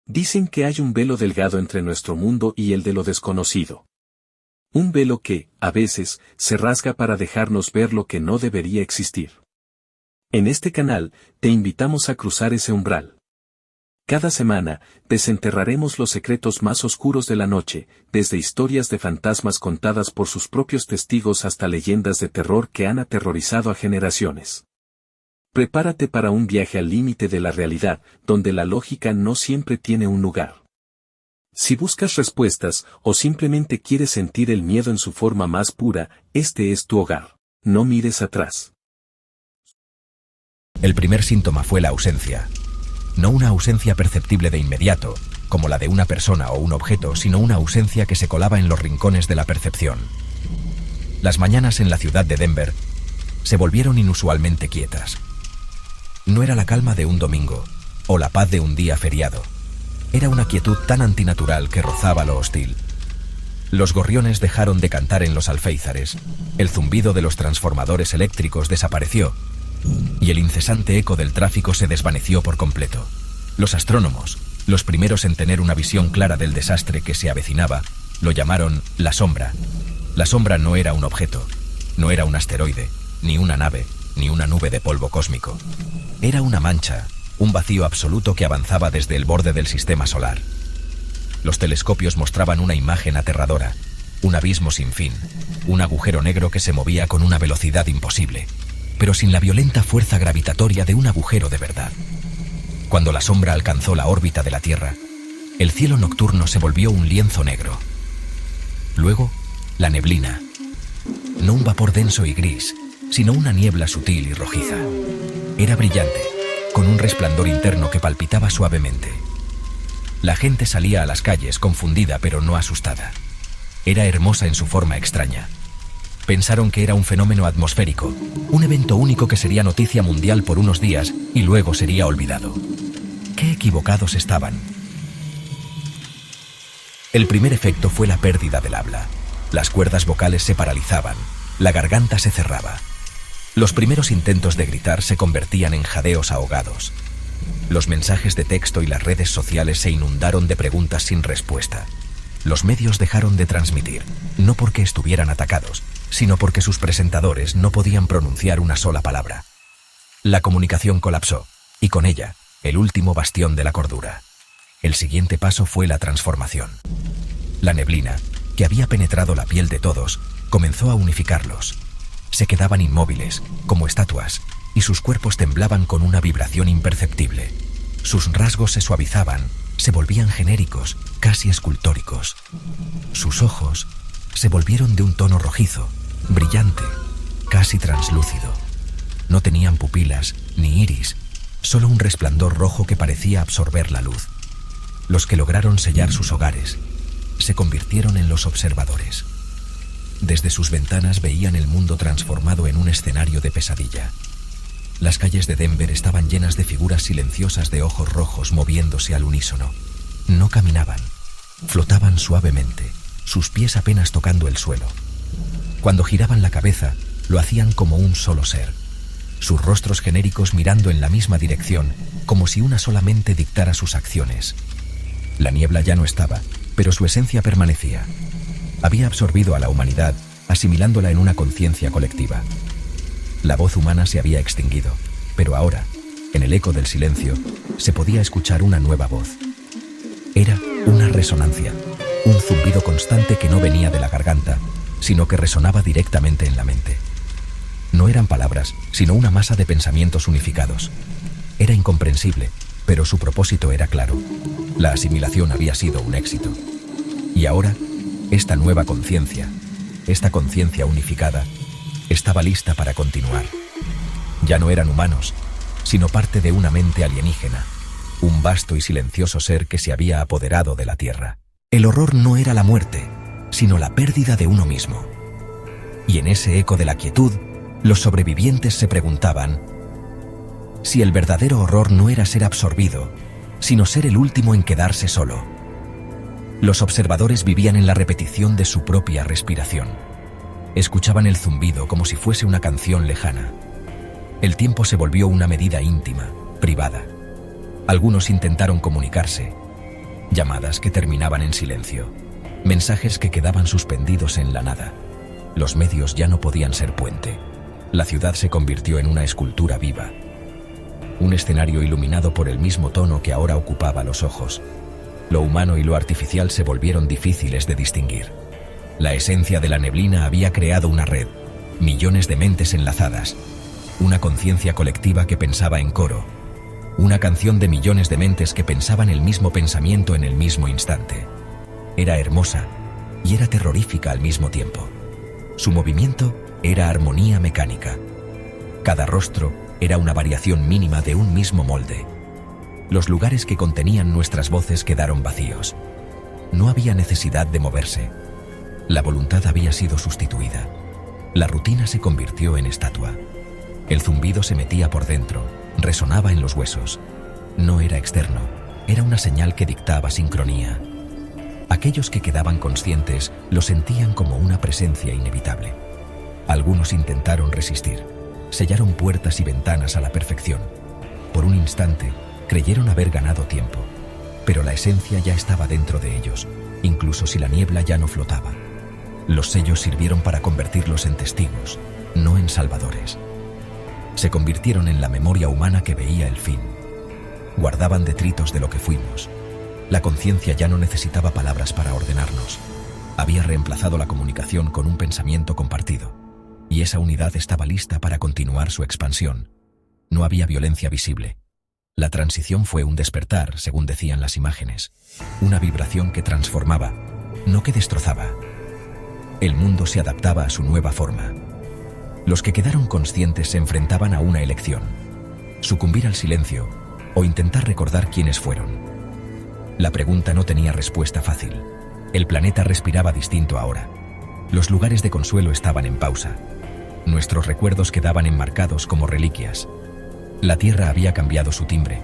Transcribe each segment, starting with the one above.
Dicen que hay un velo delgado entre nuestro mundo y el de lo desconocido. Un velo que, a veces, se rasga para dejarnos ver lo que no debería existir. En este canal, te invitamos a cruzar ese umbral. Cada semana, desenterraremos los secretos más oscuros de la noche, desde historias de fantasmas contadas por sus propios testigos hasta leyendas de terror que han aterrorizado a generaciones. Prepárate para un viaje al límite de la realidad, donde la lógica no siempre tiene un lugar. Si buscas respuestas, o simplemente quieres sentir el miedo en su forma más pura, este es tu hogar. No mires atrás. El primer síntoma fue la ausencia. No una ausencia perceptible de inmediato, como la de una persona o un objeto, sino una ausencia que se colaba en los rincones de la percepción. Las mañanas en la ciudad de Denver se volvieron inusualmente quietas. No era la calma de un domingo, o la paz de un día feriado. Era una quietud tan antinatural que rozaba lo hostil. Los gorriones dejaron de cantar en los alféizares, el zumbido de los transformadores eléctricos desapareció, y el incesante eco del tráfico se desvaneció por completo. Los astrónomos, los primeros en tener una visión clara del desastre que se avecinaba, lo llamaron la sombra. La sombra no era un objeto, no era un asteroide, ni una nave, ni una nube de polvo cósmico. Era una mancha, un vacío absoluto que avanzaba desde el borde del sistema solar. Los telescopios mostraban una imagen aterradora, un abismo sin fin, un agujero negro que se movía con una velocidad imposible, pero sin la violenta fuerza gravitatoria de un agujero de verdad. Cuando la sombra alcanzó la órbita de la Tierra, el cielo nocturno se volvió un lienzo negro. Luego, la neblina. No un vapor denso y gris, sino una niebla sutil y rojiza. Era brillante, con un resplandor interno que palpitaba suavemente. La gente salía a las calles confundida pero no asustada. Era hermosa en su forma extraña. Pensaron que era un fenómeno atmosférico, un evento único que sería noticia mundial por unos días y luego sería olvidado. ¡Qué equivocados estaban! El primer efecto fue la pérdida del habla. Las cuerdas vocales se paralizaban, la garganta se cerraba. Los primeros intentos de gritar se convertían en jadeos ahogados. Los mensajes de texto y las redes sociales se inundaron de preguntas sin respuesta. Los medios dejaron de transmitir, no porque estuvieran atacados, sino porque sus presentadores no podían pronunciar una sola palabra. La comunicación colapsó, y con ella, el último bastión de la cordura. El siguiente paso fue la transformación. La neblina, que había penetrado la piel de todos, comenzó a unificarlos. Se quedaban inmóviles, como estatuas, y sus cuerpos temblaban con una vibración imperceptible. Sus rasgos se suavizaban, se volvían genéricos, casi escultóricos. Sus ojos se volvieron de un tono rojizo, brillante, casi translúcido. No tenían pupilas, ni iris, solo un resplandor rojo que parecía absorber la luz. Los que lograron sellar sus hogares se convirtieron en los observadores. Desde sus ventanas veían el mundo transformado en un escenario de pesadilla. Las calles de Denver estaban llenas de figuras silenciosas de ojos rojos moviéndose al unísono. No caminaban, flotaban suavemente, sus pies apenas tocando el suelo. Cuando giraban la cabeza, lo hacían como un solo ser. Sus rostros genéricos mirando en la misma dirección, como si una sola mente dictara sus acciones. La niebla ya no estaba, pero su esencia permanecía. Había absorbido a la humanidad, asimilándola en una conciencia colectiva. La voz humana se había extinguido, pero ahora, en el eco del silencio, se podía escuchar una nueva voz. Era una resonancia, un zumbido constante que no venía de la garganta, sino que resonaba directamente en la mente. No eran palabras, sino una masa de pensamientos unificados. Era incomprensible, pero su propósito era claro. La asimilación había sido un éxito. Y ahora, esta nueva conciencia, esta conciencia unificada, estaba lista para continuar. Ya no eran humanos, sino parte de una mente alienígena, un vasto y silencioso ser que se había apoderado de la Tierra. El horror no era la muerte, sino la pérdida de uno mismo. Y en ese eco de la quietud, los sobrevivientes se preguntaban si el verdadero horror no era ser absorbido, sino ser el último en quedarse solo. Los observadores vivían en la repetición de su propia respiración. Escuchaban el zumbido como si fuese una canción lejana. El tiempo se volvió una medida íntima, privada. Algunos intentaron comunicarse, llamadas que terminaban en silencio, mensajes que quedaban suspendidos en la nada. Los medios ya no podían ser puente. La ciudad se convirtió en una escultura viva, un escenario iluminado por el mismo tono que ahora ocupaba los ojos. Lo humano y lo artificial se volvieron difíciles de distinguir. La esencia de la neblina había creado una red, millones de mentes enlazadas, una conciencia colectiva que pensaba en coro, una canción de millones de mentes que pensaban el mismo pensamiento en el mismo instante. Era hermosa y era terrorífica al mismo tiempo. Su movimiento era armonía mecánica. Cada rostro era una variación mínima de un mismo molde. Los lugares que contenían nuestras voces quedaron vacíos. No había necesidad de moverse. La voluntad había sido sustituida. La rutina se convirtió en estatua. El zumbido se metía por dentro, resonaba en los huesos. No era externo, era una señal que dictaba sincronía. Aquellos que quedaban conscientes lo sentían como una presencia inevitable. Algunos intentaron resistir, sellaron puertas y ventanas a la perfección. Por un instante, creyeron haber ganado tiempo, pero la esencia ya estaba dentro de ellos, incluso si la niebla ya no flotaba. Los sellos sirvieron para convertirlos en testigos, no en salvadores. Se convirtieron en la memoria humana que veía el fin. Guardaban detritos de lo que fuimos. La conciencia ya no necesitaba palabras para ordenarnos. Había reemplazado la comunicación con un pensamiento compartido, y esa unidad estaba lista para continuar su expansión. No había violencia visible. La transición fue un despertar, según decían las imágenes. Una vibración que transformaba, no que destrozaba. El mundo se adaptaba a su nueva forma. Los que quedaron conscientes se enfrentaban a una elección: sucumbir al silencio o intentar recordar quiénes fueron. La pregunta no tenía respuesta fácil. El planeta respiraba distinto ahora. Los lugares de consuelo estaban en pausa. Nuestros recuerdos quedaban enmarcados como reliquias. La Tierra había cambiado su timbre,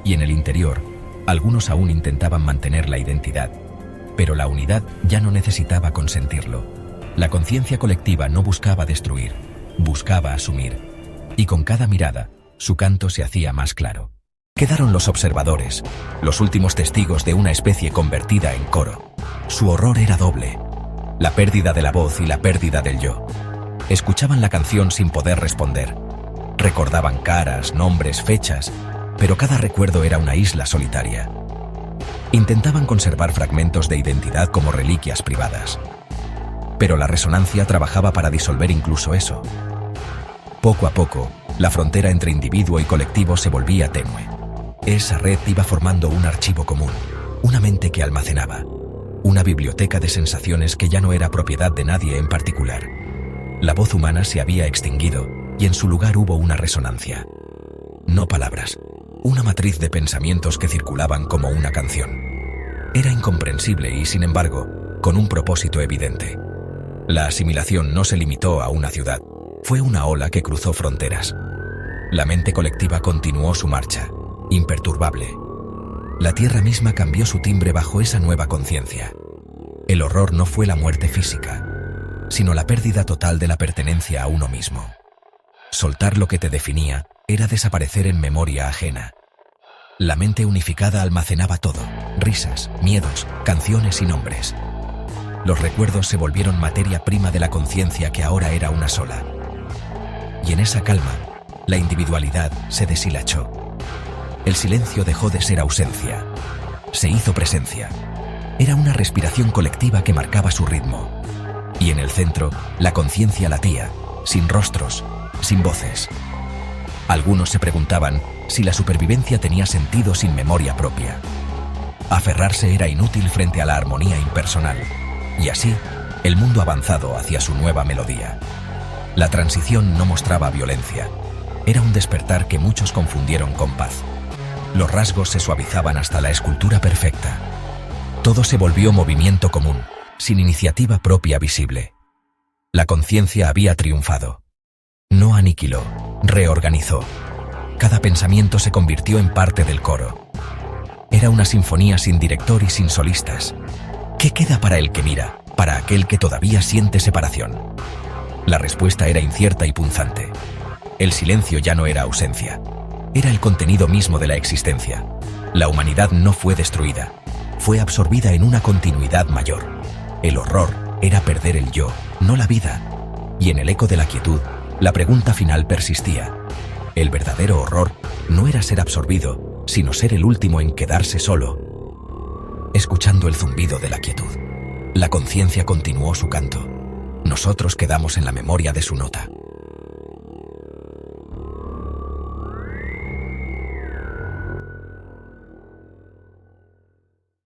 y en el interior, algunos aún intentaban mantener la identidad. Pero la unidad ya no necesitaba consentirlo. La conciencia colectiva no buscaba destruir, buscaba asumir. Y con cada mirada, su canto se hacía más claro. Quedaron los observadores, los últimos testigos de una especie convertida en coro. Su horror era doble: la pérdida de la voz y la pérdida del yo. Escuchaban la canción sin poder responder. Recordaban caras, nombres, fechas, pero cada recuerdo era una isla solitaria. Intentaban conservar fragmentos de identidad como reliquias privadas. Pero la resonancia trabajaba para disolver incluso eso. Poco a poco, la frontera entre individuo y colectivo se volvía tenue. Esa red iba formando un archivo común, una mente que almacenaba, una biblioteca de sensaciones que ya no era propiedad de nadie en particular. La voz humana se había extinguido y en su lugar hubo una resonancia. No palabras, una matriz de pensamientos que circulaban como una canción. Era incomprensible y, sin embargo, con un propósito evidente. La asimilación no se limitó a una ciudad, fue una ola que cruzó fronteras. La mente colectiva continuó su marcha, imperturbable. La Tierra misma cambió su timbre bajo esa nueva conciencia. El horror no fue la muerte física, sino la pérdida total de la pertenencia a uno mismo. Soltar lo que te definía era desaparecer en memoria ajena. La mente unificada almacenaba todo: risas, miedos, canciones y nombres. Los recuerdos se volvieron materia prima de la conciencia que ahora era una sola. Y en esa calma, la individualidad se deshilachó. El silencio dejó de ser ausencia. Se hizo presencia. Era una respiración colectiva que marcaba su ritmo. Y en el centro, la conciencia latía, sin rostros, sin voces. Algunos se preguntaban si la supervivencia tenía sentido sin memoria propia. Aferrarse era inútil frente a la armonía impersonal. Y así, el mundo avanzado hacia su nueva melodía. La transición no mostraba violencia. Era un despertar que muchos confundieron con paz. Los rasgos se suavizaban hasta la escultura perfecta. Todo se volvió movimiento común, sin iniciativa propia visible. La conciencia había triunfado. No aniquiló, reorganizó. Cada pensamiento se convirtió en parte del coro. Era una sinfonía sin director y sin solistas. ¿Qué queda para el que mira, para aquel que todavía siente separación? La respuesta era incierta y punzante. El silencio ya no era ausencia. Era el contenido mismo de la existencia. La humanidad no fue destruida. fue absorbida en una continuidad mayor. El horror era perder el yo, no la vida. Y en el eco de la quietud, la pregunta final persistía. El verdadero horror no era ser absorbido, sino ser el último en quedarse solo. Escuchando el zumbido de la quietud, la conciencia continuó su canto. Nosotros quedamos en la memoria de su nota.